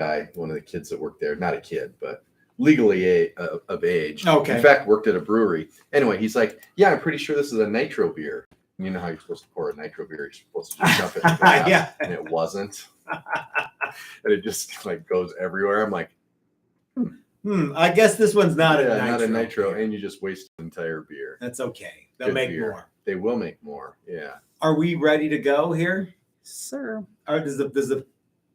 guy, one of the kids that worked there, not a kid, but legally of age. Okay. In fact, worked at a brewery. Anyway, he's like, yeah, I'm pretty sure this is a nitro beer. You know how you're supposed to pour a nitro beer? You're supposed to just dump it in the glass, Yeah. and it wasn't. And it just like goes everywhere. I'm like, I guess this one's not a nitro, and you just waste an entire beer. That's okay. They'll make more. They will make more. Yeah. Are we ready to go here? Sir, Does the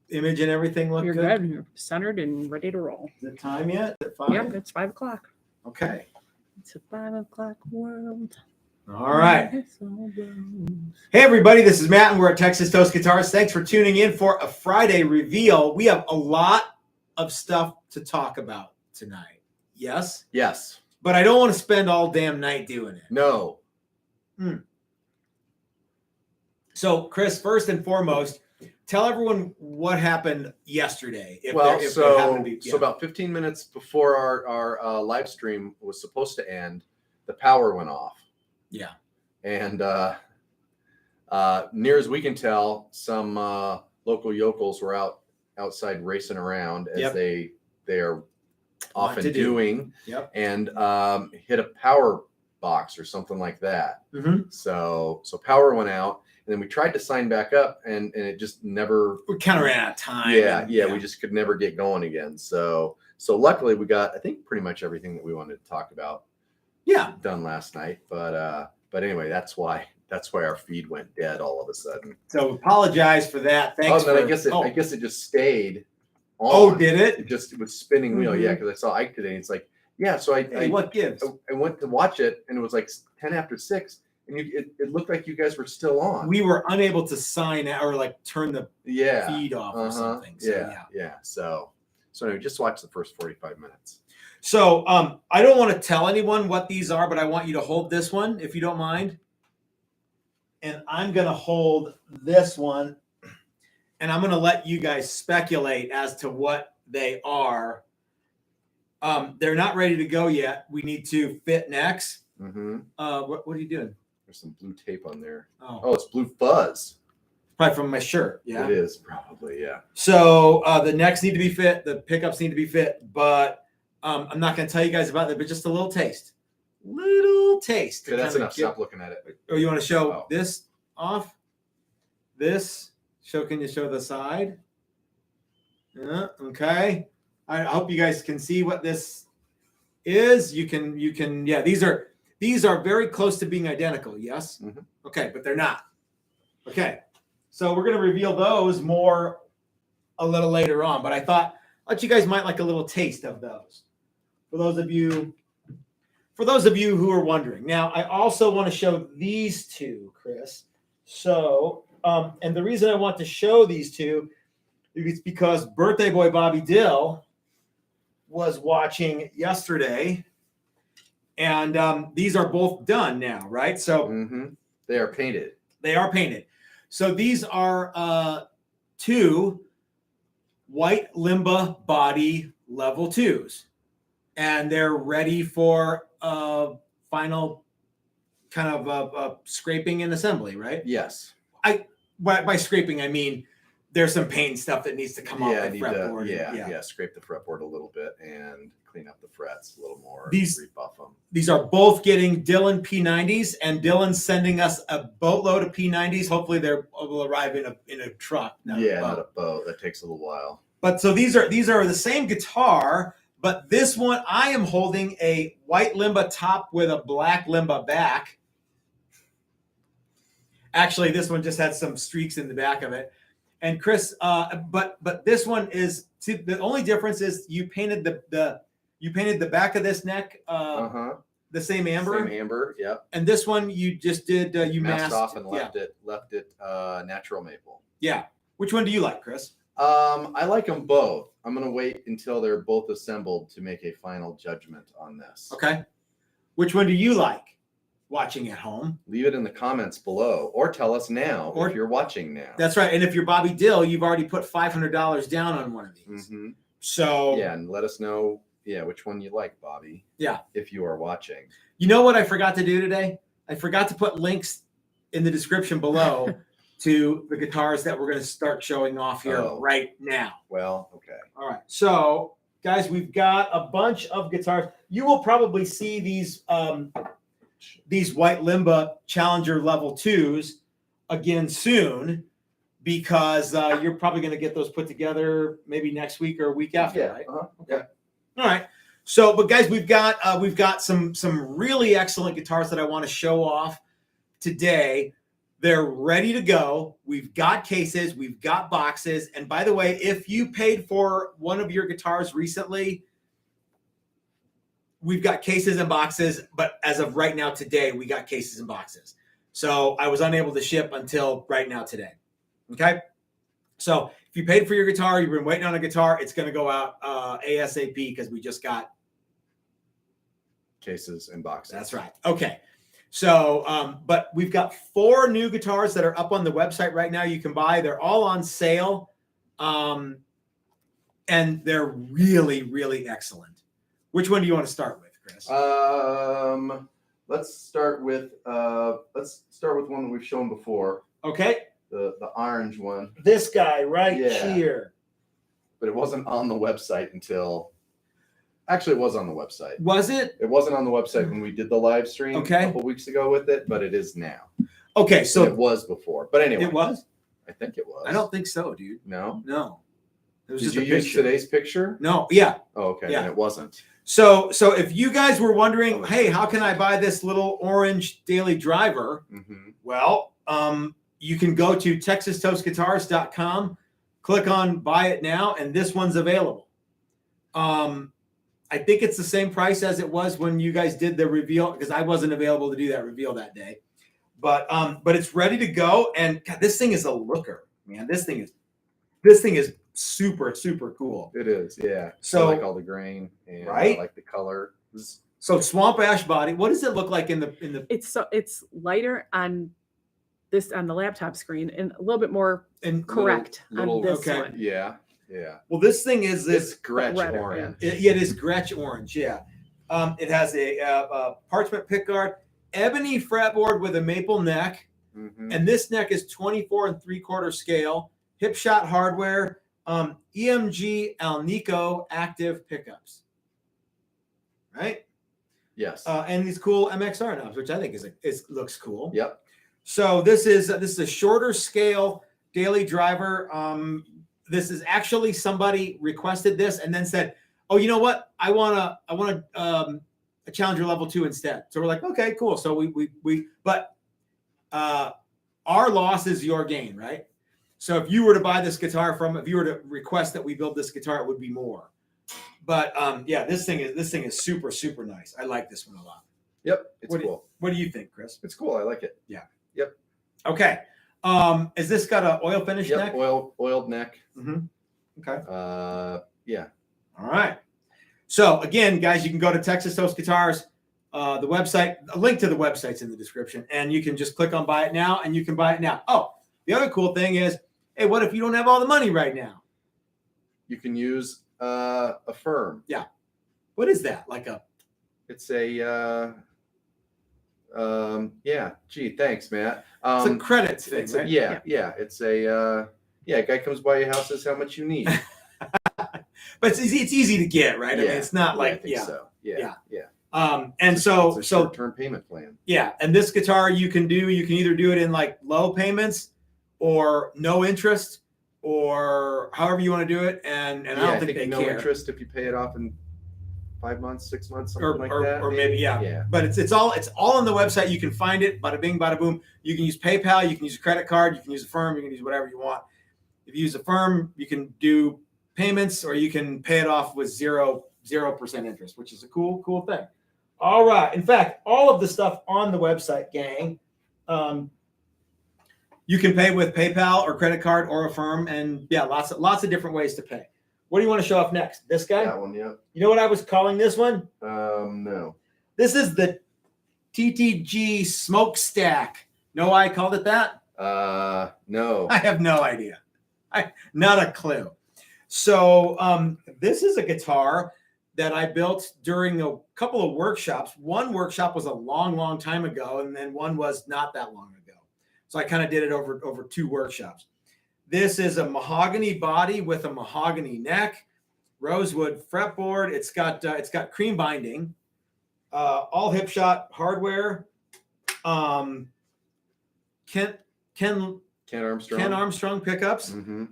image and everything look you're good? good. You're centered and ready to roll. Is it time yet? Is it 5? Yep, it's 5 o'clock. Okay. It's a 5 o'clock world. All right. Hey, everybody. This is Matt, and we're at Texas Toast Guitars. Thanks for tuning in for a Friday reveal. We have a lot of stuff to talk about tonight. Yes? Yes. But I don't want to spend all damn night doing it. No. So, Chris, first and foremost, tell everyone what happened yesterday. So about 15 minutes before our live stream was supposed to end, the power went off. Yeah. And near as we can tell, some local yokels were outside racing around as they are often doing. Yep. And hit a power box or something like that. Mm-hmm. So power went out. And then we tried to sign back up, and it just never. We kind of ran out of time. Yeah, we just could never get going again. So luckily we got, I think, pretty much everything that we wanted to talk about. Yeah, done last night. But anyway, that's why our feed went dead all of a sudden. So apologize for that. Thanks. I guess it just stayed on. Oh, did it? It was spinning wheel. Yeah, because I saw Ike today. And it's like, yeah. So what gives? I went to watch it, and it was like 10 after 6. And it looked like you guys were still on. We were unable to sign out or like turn the feed off or something. So, yeah. So anyway, just watch the first 45 minutes. So I don't want to tell anyone what these are, but I want you to hold this one if you don't mind. And I'm going to hold this one, and I'm going to let you guys speculate as to what they are. They're not ready to go yet. We need to fit next. Mm-hmm. What are you doing? There's some blue tape on there. Oh, it's blue fuzz. Probably from my shirt. Yeah, it is probably. Yeah. So the necks need to be fit. The pickups need to be fit. But I'm not going to tell you guys about that. But just a little taste. Okay, that's enough. Stop looking at it. Oh, you want to show this off? This show? Can you show the side? Yeah. Okay. I hope you guys can see what this is. You can. Yeah. These are very close to being identical, yes? Mm-hmm. Okay, but they're not. Okay, so we're going to reveal those more a little later on, but I thought you guys might like a little taste of those. For those of you who are wondering. Now, I also want to show these two, Chris. So, and the reason I want to show these two is because birthday boy Bobby Dill was watching yesterday. And these are both done now, right? So they are painted. They are painted. So these are 2 white Limba body level 2s. And they're ready for final kind of scraping and assembly, right? Yes. By scraping, I mean there's some paint stuff that needs to come off the fretboard. Yeah, scrape the fretboard a little bit and clean up the frets a little more. Rebuff them. These are both getting Dylan P90s, and Dylan's sending us a boatload of P90s. Hopefully, they will arrive in a truck. Not a boat. That takes a little while. But so these are the same guitar, but this one I am holding a white Limba top with a black Limba back. Actually, this one just had some streaks in the back of it. And Chris, but this one is, see, the only difference is you painted the back of this neck the same amber. Same amber, yep. And this one you just did you masked off and left it natural maple. Yeah. Which one do you like, Chris? I like them both. I'm gonna wait until they're both assembled to make a final judgment on this. Okay. Which one do you like? Watching at home, leave it in the comments below, or tell us now if you're watching now. That's right. And if you're Bobby Dill, you've already put $500 down on one of these. Mm-hmm. So and let us know which one you like, Bobby. Yeah, if you are watching. You know what I forgot to do today? I forgot to put links in the description below to the guitars that we're going to start showing off here right now. Well, okay. All right. So, guys, we've got a bunch of guitars. You will probably see these white Limba Challenger level 2s again soon, because you're probably going to get those put together maybe next week or a week after, right? Okay. All right. So, but guys, we've got some really excellent guitars that I want to show off today. They're ready to go. We've got cases, we've got boxes. And by the way, if you paid for one of your guitars recently, we've got cases and boxes. But as of right now, today, we got cases and boxes. So I was unable to ship until right now today. Okay. So if you paid for your guitar, you've been waiting on a guitar, it's going to go out ASAP, because we just got cases and boxes. That's right. Okay. So, but we've got 4 new guitars that are up on the website right now. You can buy. They're all on sale, and they're really, really excellent. Which one do you want to start with, Chris? Let's start with one that we've shown before. Okay. The orange one. This guy right here. But it wasn't on the website until. Actually, it was on the website. Was it? It wasn't on the website when we did the live stream a couple weeks ago with it, but it is now. Okay, so it was before, but anyway, it was. I think it was. I don't think so, dude. No. It was Did just you use today's picture? No. Yeah. Oh, okay. Yeah. And it wasn't. So if you guys were wondering, hey, how can I buy this little orange daily driver? Mm-hmm. Well, you can go to TexasToastGuitars.com, click on buy it now, and this one's available. I think it's the same price as it was when you guys did the reveal, because I wasn't available to do that reveal that day. But it's ready to go, and God, this thing is a looker, man. This thing is super, super cool. It is, yeah. So I like all the grain, and right? I like the color. So swamp ash body. What does it look like in the? It's lighter on the laptop screen and a little bit more correct little, on this okay. one. Yeah. Yeah. Well, this thing is this Gretsch redder, orange. It is Gretsch orange. Yeah. It has a parchment pickguard, ebony fretboard with a maple neck, and this neck is 24 3/4 scale. Hipshot hardware, EMG Alnico active pickups. Right. Yes. And these cool MXR knobs, which I think looks cool. Yep. So this is a shorter scale daily driver. This is actually somebody requested this and then said, "Oh, you know what? I want a Challenger level 2 instead." So we're like, "Okay, cool." So but our loss is your gain, right? So if you were to buy this guitar if you were to request that we build this guitar, it would be more. But yeah, this thing is super, super nice. I like this one a lot. Yep, it's cool. What do you think, Chris? It's cool. I like it. Yeah. Yep. Okay. Is this got an oil finish neck? Oiled neck. Okay. Yeah. All right. So again, guys, you can go to Texas Toast Guitars, the website. A link to the website's in the description, and you can just click on buy it now, and you can buy it now. Oh, the other cool thing is, hey, what if you don't have all the money right now? You can use a firm. Yeah. What is that? It's a yeah. Gee, thanks, Matt. It's a credit thing, right? Yeah. It's a guy comes by your house, says how much you need. But it's easy to get, right? Yeah. I mean, it's not like I think so. Yeah. And it's a short-term payment plan. Yeah, and this guitar you can either do it in like low payments or no interest, or however you want to do it. And I don't think they no care. interest if you pay it off in 5 months, 6 months, something like that. Or maybe, yeah. But it's all on the website. You can find it. Bada bing, bada boom. You can use PayPal. You can use a credit card. You can use a firm. You can use whatever you want. If you use a firm, you can do payments, or you can pay it off with 0% interest, which is a cool thing. All right. In fact, all of the stuff on the website, gang, you can pay with PayPal or credit card or a firm, and yeah, lots of different ways to pay. What do you want to show off next? This guy? That one, yeah. You know what I was calling this one? No. This is the TTG Smoke Stack. Know why I called it that? No. I have no idea. Not a clue. So this is a guitar that I built during a couple of workshops. One workshop was a long time ago, and then one was not that long ago. So I kind of did it over 2 workshops. This is a mahogany body with a mahogany neck, rosewood fretboard. It's got cream binding, all Hipshot hardware. Ken Armstrong pickups. Mm-hmm.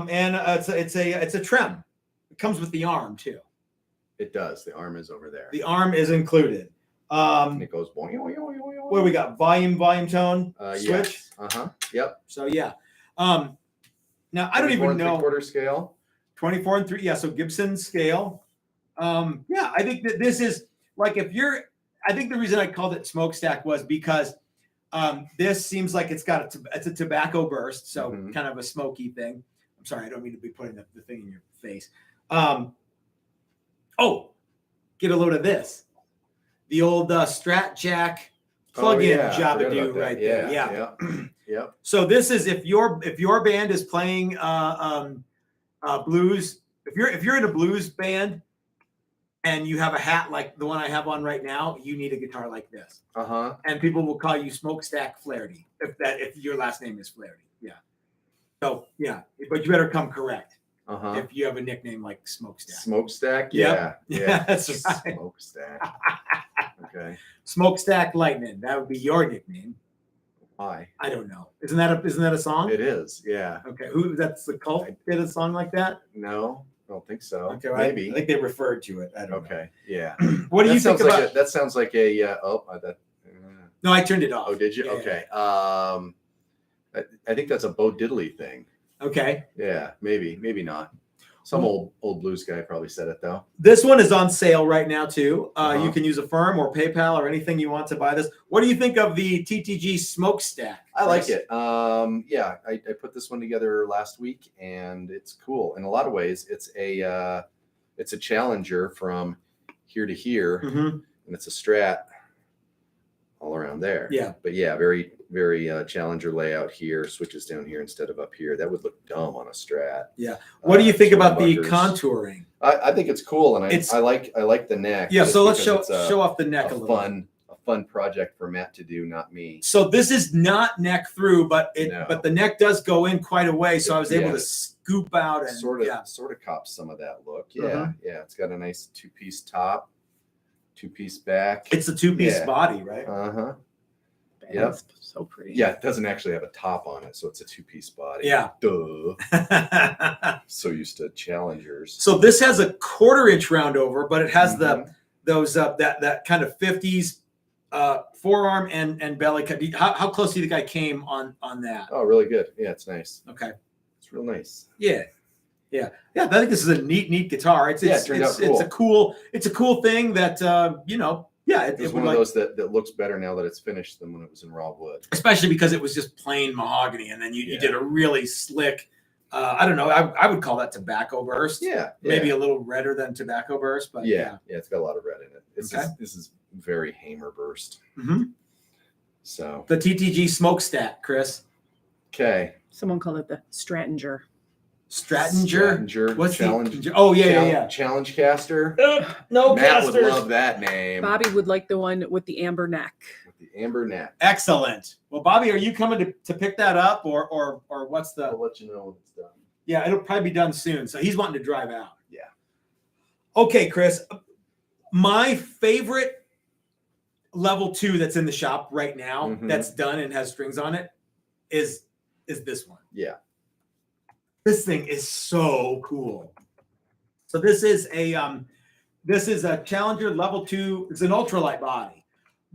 And it's a trem. It comes with the arm too. It does. The arm is over there. The arm is included. And it goes boing, boing, boing, boing. What do we got? Volume tone switch. Yes. Yep. So yeah. Now I don't even know 3/4 scale. 24 and 3. Yeah. So Gibson scale. Yeah. I think that this is like I think the reason I called it Smoke Stack was because this seems like it's a tobacco burst, so kind of a smoky thing. I'm sorry, I don't mean to be putting the thing in your face. Oh, get a load of this. The old Strat Jack plug-in Jabba-Do right there. Yeah. Yeah. So this is if your band is playing blues, if you're in a blues band and you have a hat like the one I have on right now, you need a guitar like this. And people will call you Smoke Stack Flaherty if your last name is Flaherty. Yeah. So yeah, but you better come correct. If you have a nickname like Smoke Stack. Smoke Stack? Yeah. Yeah. Yeah, that's right. Smoke Stack. Okay. Smoke Stack Lightning. That would be your nickname. Why? I don't know. Isn't that a song? It is. Yeah. Okay. That's the Cult did a song like that? No, I don't think so. Okay. Maybe. I think they referred to it. I don't know. Okay. Yeah. What do you think about that? Sounds like a No, I turned it off. Oh, did you? Yeah, okay. Yeah. I think that's a Bo Diddley thing. Okay. Yeah, maybe not. Some old blues guy probably said it though. This one is on sale right now too. You can use Affirm or PayPal or anything you want to buy this. What do you think of the TTG Smoke Stack? I like it. Yeah, I put this one together last week and it's cool. In a lot of ways, it's a challenger from here to here, and it's a Strat all around there. Yeah. But yeah, very, very challenger layout here, switches down here instead of up here. That would look dumb on a Strat. Yeah. What do you think about the contouring? I think it's cool, and I like the neck. Yeah. So let's show off the neck a little. A fun project for Matt to do, not me. So this is not neck through, but the neck does go in quite a way. So I was able to scoop out and sort of cops some of that look. Yeah. Yeah. It's got a nice 2-piece top, 2-piece back. It's a 2-piece body, right? Yeah. So pretty. Yeah, it doesn't actually have a top on it, so it's a 2-piece body. Yeah. Duh. So used to challengers. So this has a 1/4-inch round over, but it has those that kind of 50s forearm and belly cut. How close do you think I came on that? Oh, really good. Yeah, it's nice. Okay. It's real nice. Yeah. I think this is a neat guitar. It's a cool thing that It's one of those that looks better now that it's finished than when it was in raw wood. Especially because it was just plain mahogany, and then you did a really slick. I don't know. I would call that tobacco burst. Yeah. Maybe a little redder than tobacco burst, but yeah, it's got a lot of red in it. This is very Hamer burst. So the TTG Smoke Stack, Chris. Okay. Someone called it the Stratinger. Stratinger. What's challenge? Oh yeah. Challenge caster. No Matt casters. would love that name. Bobby would like the one with the amber neck. With the amber neck. Excellent. Well, Bobby, are you coming to pick that up, or what's the? I'll let you know when it's done. Yeah, it'll probably be done soon. So he's wanting to drive out. Yeah. Okay, Chris. My favorite level 2 that's in the shop right now, that's done and has strings on it, is this one. Yeah. This thing is so cool. So this is a Challenger level 2. It's an ultralight body,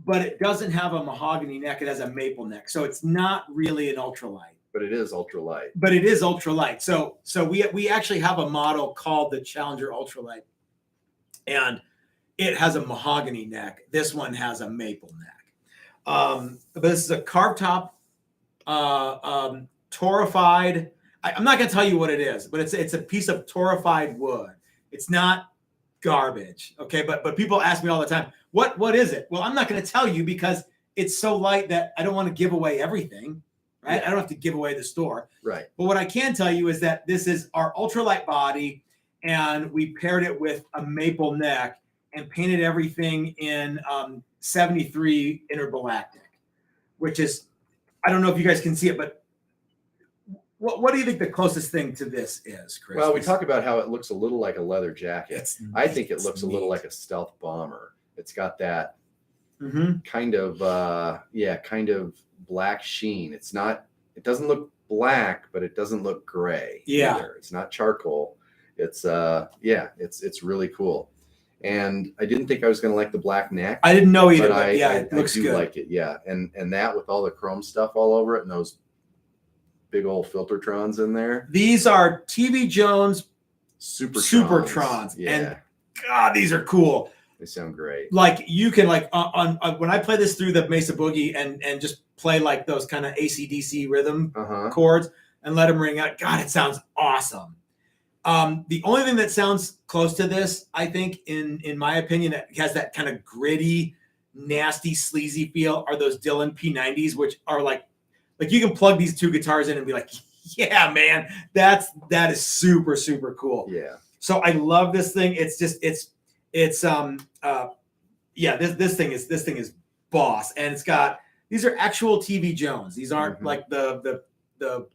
but it doesn't have a mahogany neck. It has a maple neck. So it's not really an ultralight. But it is ultralight. So we actually have a model called the Challenger Ultralight, and it has a mahogany neck. This one has a maple neck. But this is a carved top, torrefied. I'm not going to tell you what it is, but it's a piece of torrefied wood. It's not garbage, okay? But people ask me all the time, what is it? Well, I'm not going to tell you because it's so light that I don't want to give away everything, right? Yeah. I don't have to give away the store. Right. But what I can tell you is that this is our ultralight body, and we paired it with a maple neck and painted everything in 73 intergalactic, which is I don't know if you guys can see it, but what do you think the closest thing to this is, Chris? Well, we talk about how it looks a little like a leather jacket. I think it looks a little neat. like a stealth bomber. It's got that Mm-hmm. kind of black sheen. It doesn't look black, but it doesn't look gray. Yeah. Either. It's not charcoal. It's it's really cool. And I didn't think I was going to like the black neck. I didn't know either, but but yeah, it I looks do good. like it. Yeah. And that with all the chrome stuff all over it and those big old filtertrons in there. These are TV Jones Supertrons. Supertrons. And God, these are cool. They sound great. Like you can on when I play this through the Mesa Boogie and just play like those kind of AC/DC rhythm chords and let them ring out. God, it sounds awesome. The only thing that sounds close to this, I think, in my opinion, that has that kind of gritty, nasty, sleazy feel are those Dylan P90s, which are like you can plug these two guitars in and be like, yeah, man, that is super, super cool. Yeah. So I love this thing. It's just this thing is boss, and it's got these are actual TV Jones. These aren't like the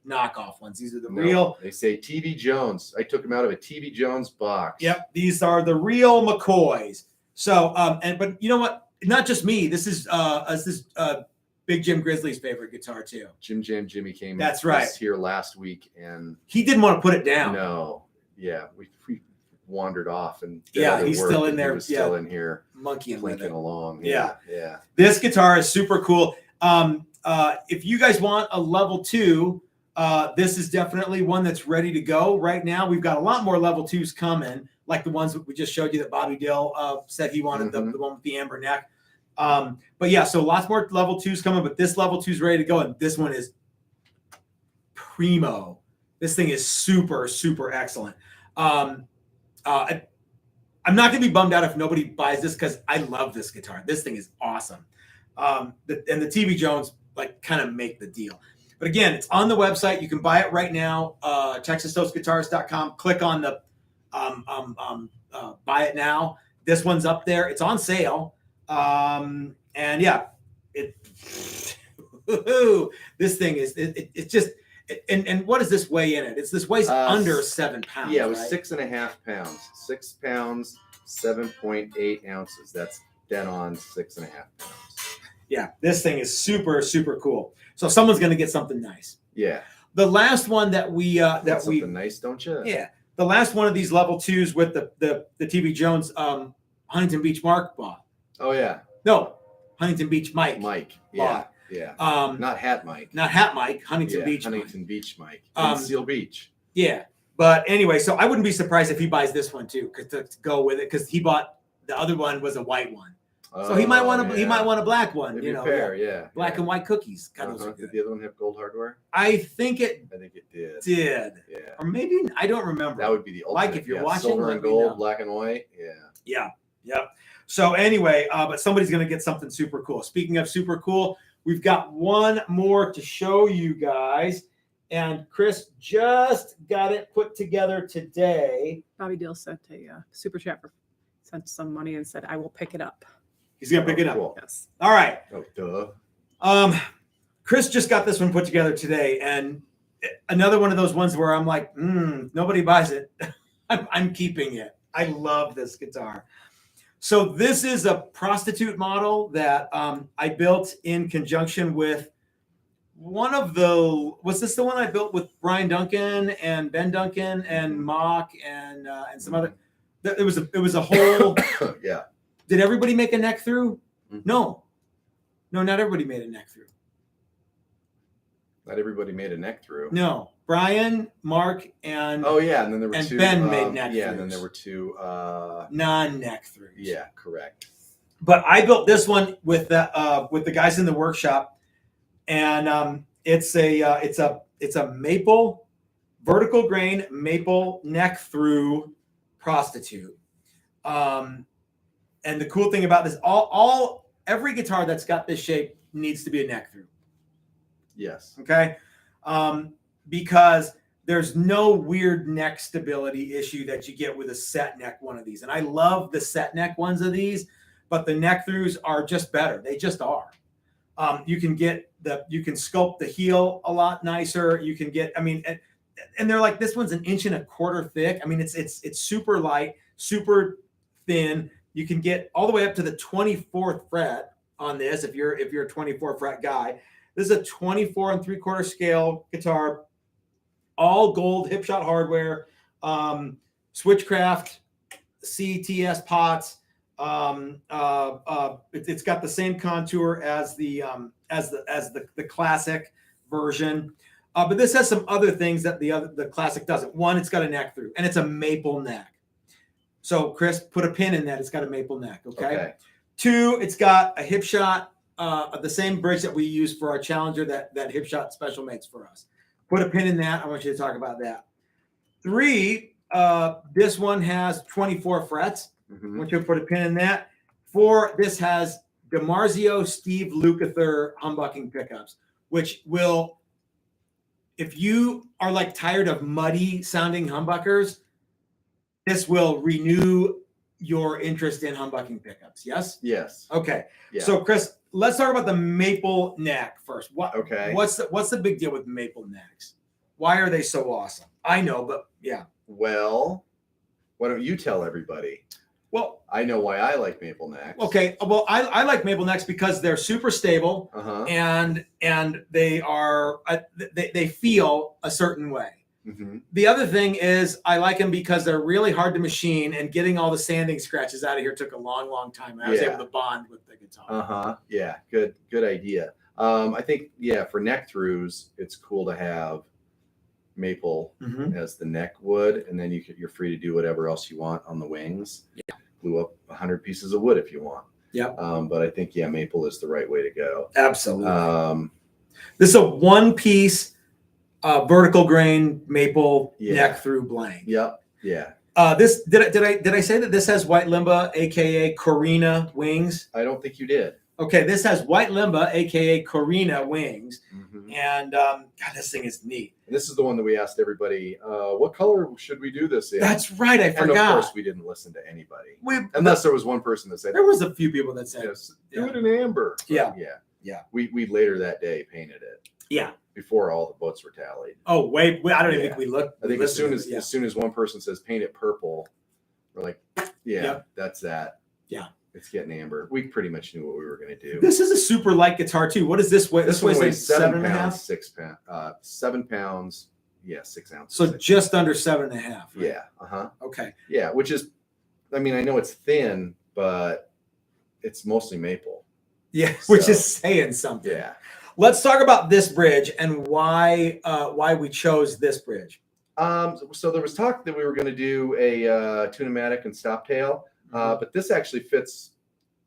knockoff ones. These are the real. They say TV Jones. I took them out of a TV Jones box. Yep, these are the real McCoys. So but you know what? Not just me. This is Big Jim Grizzly's favorite guitar too. Jim Jam Jimmy came. That's right. Here last week, and he didn't want to put it down. No. Yeah, we wandered off and he's still in there. He was still in here, monkeying plinking along. Yeah. Yeah. This guitar is super cool. If you guys want a level 2, this is definitely one that's ready to go right now. We've got a lot more level 2s coming, like the ones that we just showed you that Bobby Dill said he wanted, the one with the amber neck. But yeah, so lots more level 2s coming, but this level 2 is ready to go, and this one is primo. This thing is super, super excellent. I'm not going to be bummed out if nobody buys this because I love this guitar. This thing is awesome. And the TV Jones kind of make the deal. But again, it's on the website. You can buy it right now. TexasToastGuitars.com. Click on the buy it now. This one's up there. It's on sale. And yeah, this thing is it's just. And what does this weigh in it? This weighs under 7 pounds. Yeah, it was right? 6.5 pounds. 6 pounds, 7.8 ounces. That's dead on 6.5 pounds. Yeah, this thing is super, super cool. So someone's going to get something nice. Yeah. The last one that we something nice, don't you? Yeah, the last one of these level 2s with the TV Jones Huntington Beach Mark bought. Oh yeah. No, Huntington Beach Mike. Yeah. Yeah. Not Hat Mike. Not Hat Mike. Huntington Beach. Huntington Mike. Beach Mike. In Seal Beach. Yeah, but anyway, so I wouldn't be surprised if he buys this one too, to go with it, because he bought the other one was a white one. So he might want a black one. Maybe pair, yeah. Black and white cookies. God, those are Did good. the other one have gold hardware? I think it did. did. Yeah. Or maybe I don't remember. That would be the ultimate. Like if you're watching, silver and gold, black and white. Yeah. Yeah. Yep. So anyway, but somebody's gonna get something super cool. Speaking of super cool, we've got one more to show you guys. And Chris just got it put together today. Bobby Dill sent a super chat sent some money and said, I will pick it up. He's gonna pick it up. Cool. Yes. All right. Oh, duh. Chris just got this one put together today, and another one of those ones where I'm like, nobody buys it. I'm keeping it. I love this guitar. So this is a Prostitute model that I built in conjunction with was this the one I built with Brian Duncan and Ben Duncan and Mock and some other? It was a whole. Yeah. Did everybody make a neck through? Mm-hmm. No, not everybody made a neck through. Not everybody made a neck through. No, Brian, Mark, and and then there were two. Ben made neck throughs. Yeah, and then there were two non-neck throughs. Yeah, correct. But I built this one with the guys in the workshop, and it's a maple, vertical grain maple neck through Prostitute. And the cool thing about this, every guitar that's got this shape needs to be a neck through. Yes. Okay. Because there's no weird neck stability issue that you get with a set neck one of these. And I love the set neck ones of these, but the neck throughs are just better. They just are. You can sculpt the heel a lot nicer. You can get, and they're like, this one's 1.25 inches thick. I mean, it's super light, super thin. You can get all the way up to the 24th fret on this if you're a 24 fret guy. This is a 24 3/4 scale guitar, all gold Hipshot hardware, Switchcraft CTS pots. It's got the same contour as the classic version, but this has some other things that the classic doesn't. One, it's got a neck through, and it's a maple neck. So Chris, put a pin in that. It's got a maple neck. Okay. Two, it's got a Hipshot, the same bridge that we use for our Challenger that Hipshot special makes for us. Put a pin in that. I want you to talk about that. Three, this one has 24 frets. I want you to put a pin in that. 4, this has DiMarzio Steve Lukather humbucking pickups, which will, if you are like tired of muddy sounding humbuckers, this will renew your interest in humbucking pickups. Yes? Yes. Okay. Yeah. So Chris, let's talk about the maple neck first. Okay. What's the big deal with maple necks? Why are they so awesome? I know, but yeah. Well, why don't you tell everybody? Well, I know why I like maple necks. Okay. Well, I like maple necks because they're super stable, and they are they feel a certain way. The other thing is I like them because they're really hard to machine, and getting all the sanding scratches out of here took a long time. I was able to bond with the guitar. Yeah. Good idea. I think for neck throughs, it's cool to have maple as the neck wood, and then you're free to do whatever else you want on the wings. Yeah. Glue up 100 pieces of wood if you want. Yeah. But I think maple is the right way to go. Absolutely. This is a one-piece vertical grain maple neck through blank. Yep. Yeah. This did I say that this has white Limba, aka Corina wings? I don't think you did. Okay, this has white Limba, aka Corina wings, and God, this thing is neat. And this is the one that we asked everybody, what color should we do this in? That's right, I forgot. And of course, we didn't listen to anybody, unless there was one person that said. There was a few people that said, do it in amber. Yeah. We later that day painted it. Yeah. Before all the votes were tallied. Oh wait, I don't even think we looked. I think as soon as one person says paint it purple, we're like, that's that. Yeah. It's getting amber. We pretty much knew what we were going to do. This is a super light guitar too. What is this weigh? This weighs like 7 pounds, 6 pounds, 7 pounds. Yeah, 6 ounces. So just under 7.5. Right? Yeah. Okay. Yeah, which is, I know it's thin, but it's mostly maple. Yeah, which is saying something. Yeah. Let's talk about this bridge and why we chose this bridge. So there was talk that we were going to do a Tune-o-matic and stop tail. But this actually fits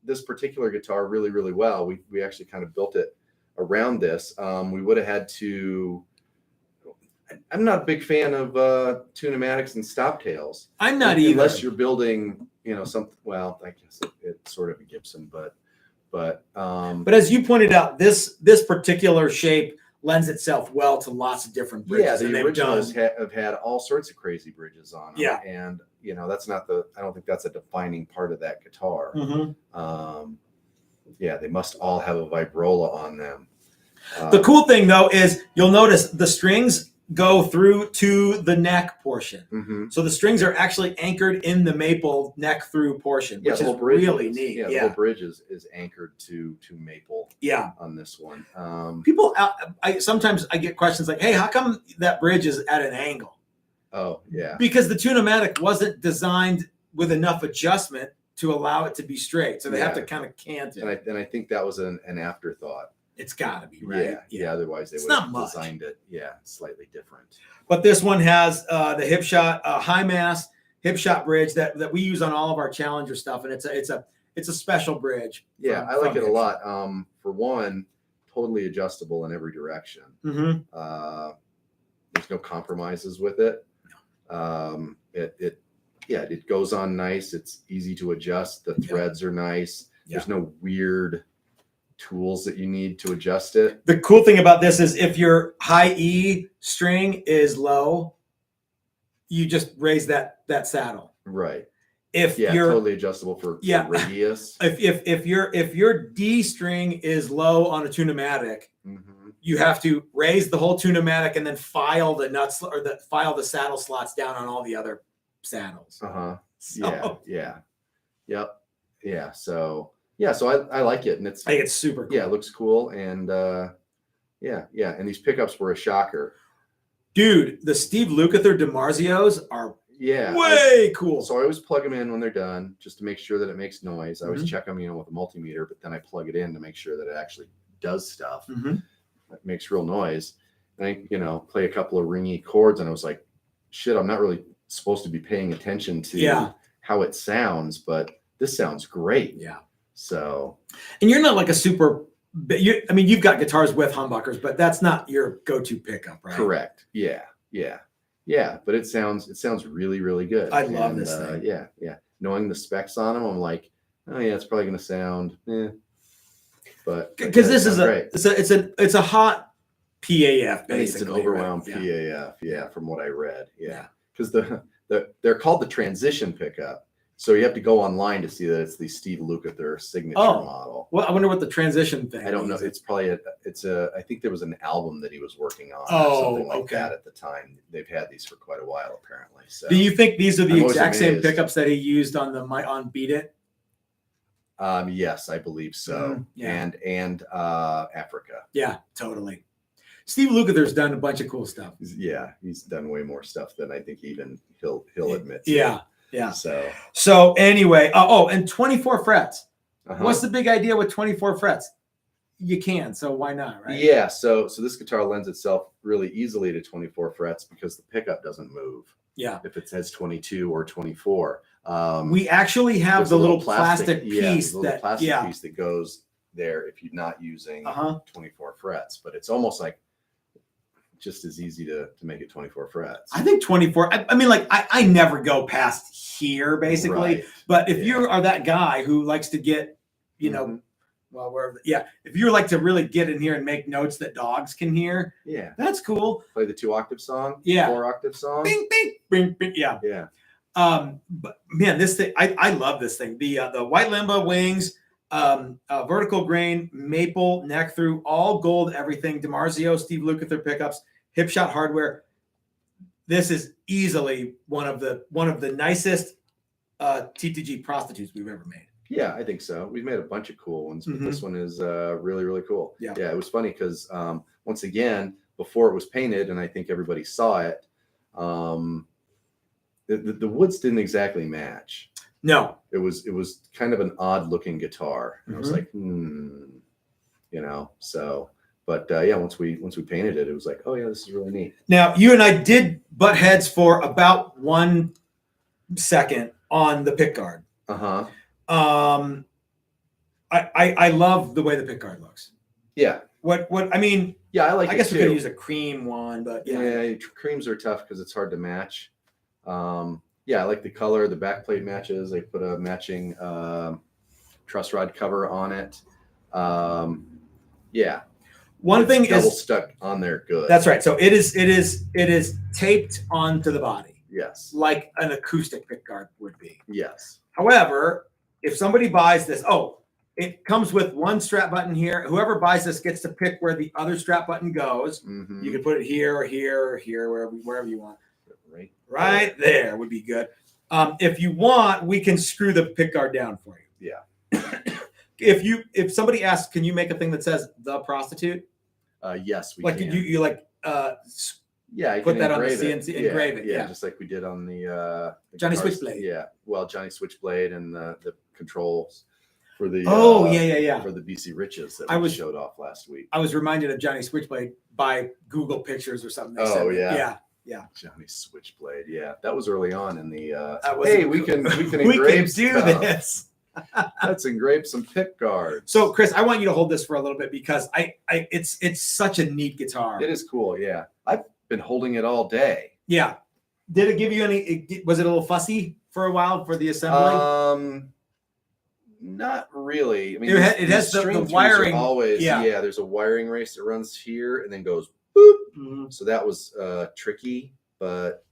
this particular guitar really, really well. We actually kind of built it around this. We would have had to. I'm not a big fan of Tune-o-matics and stop tails. I'm not either. Unless you're building, something. Well, I guess it's sort of a Gibson, but as you pointed out, this particular shape lends itself well to lots of different bridges. Yeah, the originals have had all sorts of crazy bridges on them. Yeah, and that's not I don't think that's a defining part of that guitar. They must all have a vibrola on them. The cool thing though is you'll notice the strings go through to the neck portion. So the strings are actually anchored in the maple neck through portion, which is really neat. The whole bridge is anchored to maple. Yeah, on this one. People, sometimes I get questions like, "Hey, how come that bridge is at an angle?" Oh, yeah. Because the Tune-o-matic wasn't designed with enough adjustment to allow it to be straight, so they have to kind of cant it. And I think that was an afterthought. It's got to be, right? Yeah. Otherwise, they would have designed it, slightly different. But this one has the Hipshot high mass Hipshot bridge that we use on all of our Challenger stuff, and it's a special bridge. Yeah, I like it a lot. For one, totally adjustable in every direction. There's no compromises with it. It goes on nice. It's easy to adjust. The threads are nice. There's no weird tools that you need to adjust it. The cool thing about this is if your high E string is low, you just raise that saddle. Right. if Yeah, you're totally adjustable for radius. if your D string is low on a tune-o-matic, you have to raise the whole tune-o-matic and then file the nuts or file the saddle slots down on all the other saddles. So, Yep. Yeah. So I like it, and I think it's super cool. Yeah, it looks cool, and and these pickups were a shocker. Dude, the Steve Lukather DiMarzios are way cool. So I always plug them in when they're done, just to make sure that it makes noise. I always check them, with a multimeter, but then I plug it in to make sure that it actually does stuff. It makes real noise. And I, play a couple of ringy chords, and I was like, shit, I'm not really supposed to be paying attention to how it sounds, but this sounds great. Yeah. So. And you're not like a super. You've got guitars with humbuckers, but that's not your go-to pickup, right? Correct. Yeah. But it sounds really, really good. I love this thing. Yeah. Knowing the specs on them, I'm like, oh yeah, it's probably going to sound, but because this is it's a hot PAF basically. It's an overwhelmed PAF. Yeah, from what I read. Yeah, because they're called the transition pickup. So you have to go online to see that it's the Steve Lukather signature model. Well, I wonder what the transition thing. I don't know. It's probably I think there was an album that he was working on or something like that at the time. They've had these for quite a while apparently. So do you think these are the exact same pickups that he used on Beat It? Yes, I believe so. And Africa. Yeah, totally. Steve Lukather's done a bunch of cool stuff. He's done way more stuff than I think even he'll admit. Yeah. So anyway, and 24 frets. What's the big idea with 24 frets? You can, so why not, right? Yeah. So this guitar lends itself really easily to 24 frets because the pickup doesn't move. Yeah. If it says 22 or 24. We actually have the little plastic piece piece that goes there if you're not using 24 frets, but it's almost like just as easy to make it 24 frets. I think 24. I never go past here basically, right. But if you are that guy who likes to get, if you like to really get in here and make notes that Dawgs can hear, that's cool. Play the 2-octave song, 4-octave song. Bing, bing, bing, bing. Yeah. But man, this thing, I love this thing. The white Limba wings, vertical grain, maple neck through, all gold, everything. DiMarzio, Steve Lukather pickups, Hipshot hardware. This is easily one of the nicest TTG Prostitutes we've ever made. Yeah, I think so. We've made a bunch of cool ones, but this one is really, really cool. Yeah, it was funny because once again, before it was painted, and I think everybody saw it, the woods didn't exactly match. No, it was kind of an odd looking guitar. And I was like, so. But once we painted it, it was like, oh yeah, this is really neat. Now you and I did butt heads for about 1 second on the pick guard. I love the way the pick guard looks. Yeah. What I mean. Yeah, I like. I guess we could use a cream one, but yeah, creams are tough because it's hard to match. I like the color. The back plate matches. They put a matching truss rod cover on it. One thing is double stuck on there good. That's right. So it is taped onto the body. Yes. Like an acoustic pick guard would be. Yes. However, if somebody buys this, it comes with one strap button here. Whoever buys this gets to pick where the other strap button goes. You can put it here or here or here, wherever you want. Right there would be good. If you want, we can screw the pick guard down for you. Yeah. If somebody asks, can you make a thing that says the Prostitute? Yes, we can. You put that on the CNC, engrave it. Yeah, just like we did on the Johnny Switchblade. Yeah, well, Johnny Switchblade and the controls for the for the BC Riches that we showed off last week. I was reminded of Johnny Switchblade by Google Pictures or something. Yeah. Johnny Switchblade. Yeah, that was early on in the. We can do this. Let's engrave some pick guards. So, Chris, I want you to hold this for a little bit because it's such a neat guitar. It is cool. Yeah, I've been holding it all day. Yeah. Did it give you any? Was it a little fussy for a while for the assembly? Not really. I mean, it has the wiring. Always, there's a wiring race that runs here and then goes boop. So that was tricky, but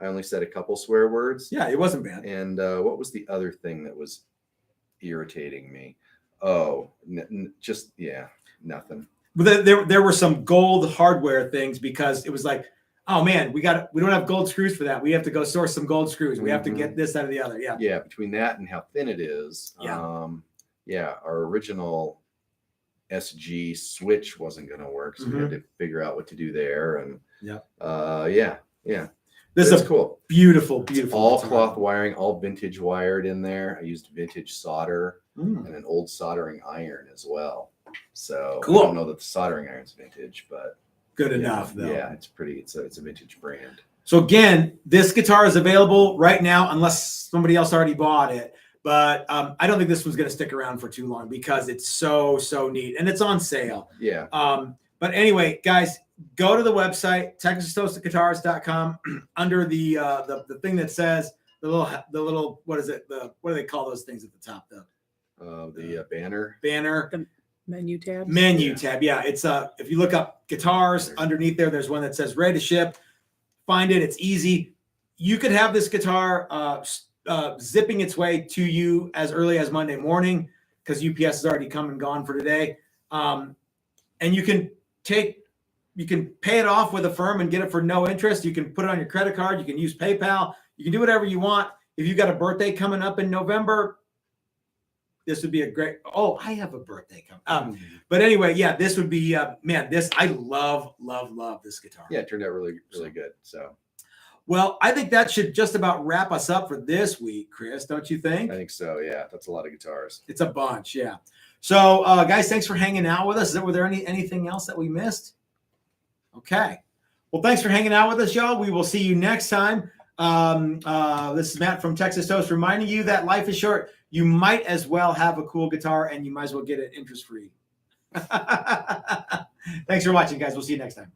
I only said a couple swear words. Yeah, it wasn't bad. And what was the other thing that was irritating me? Oh, just nothing. But there were some gold hardware things because it was like, oh man, we don't have gold screws for that. We have to go source some gold screws. We have to get this out of the other. Yeah. Yeah. Between that and how thin it is. Yeah. Our original SG switch wasn't going to work. So we had to figure out what to do there. And yeah. This is cool. Beautiful. All guitar. cloth wiring, all vintage wired in there. I used vintage solder and an old soldering iron as well. So cool. I don't know that the soldering iron's vintage, but good enough though. Yeah, it's pretty. It's a vintage brand. So again, this guitar is available right now unless somebody else already bought it. But I don't think this one's going to stick around for too long because it's so neat and it's on sale. Yeah. But anyway, guys, go to the website TexasToastedGuitars.com under the thing that says the little what is it? What do they call those things at the top though? The banner. The menu tab. Tab. Yeah, it's if you look up guitars underneath there's one that says ready to ship. Find it. It's easy. You could have this guitar zipping its way to you as early as Monday morning because UPS has already come and gone for today. And you can pay it off with a firm and get it for no interest. You can put it on your credit card. You can use PayPal. You can do whatever you want. If you've got a birthday coming up in November, this would be a great. Oh, I have a birthday coming. But anyway, yeah, this would be this. I love this guitar. Yeah, it turned out really good. So. Well, I think that should just about wrap us up for this week, Chris. Don't you think? I think so. Yeah, that's a lot of guitars. It's a bunch. Yeah. So, guys, thanks for hanging out with us. Were there anything else that we missed? Okay. Well, thanks for hanging out with us, y'all. We will see you next time. This is Matt from Texas Toast reminding you that life is short. You might as well have a cool guitar and you might as well get it interest-free. Thanks for watching, guys. We'll see you next time.